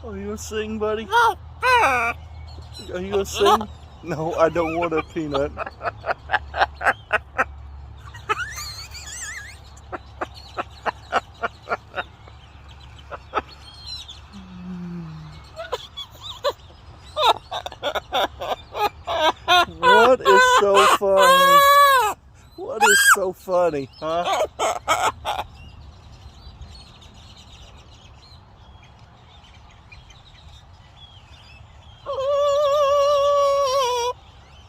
Are you gonna sing, buddy? Are you gonna sing? No, I don't want a peanut. What is so funny? What is so funny, huh?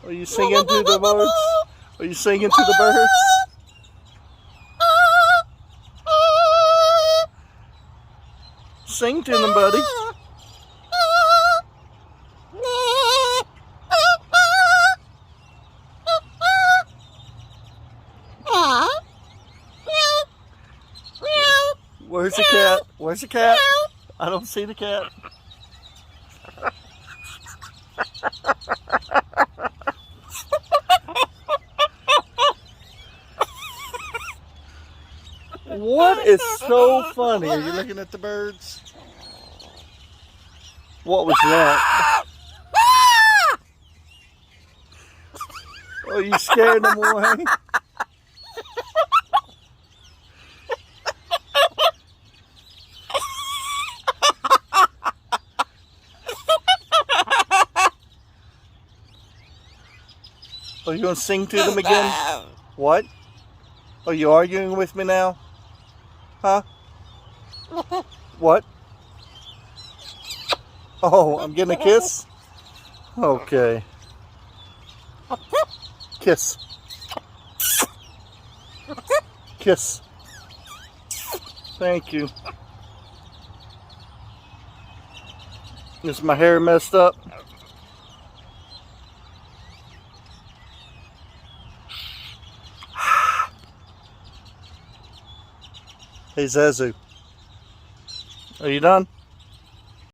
Are you singing to the birds? Are you singing to the birds? Sing to them, buddy. Where's the cat? Where's the cat? I don't see the cat. What is so funny? Are you looking at the birds? What was that? Oh, you scared them away? Are you going to sing to them again? What? Are you arguing with me now? Huh? What? Oh, I'm getting a kiss? Okay. Kiss. Kiss. Thank you. Is my hair messed up? Hey Zazu, are you done?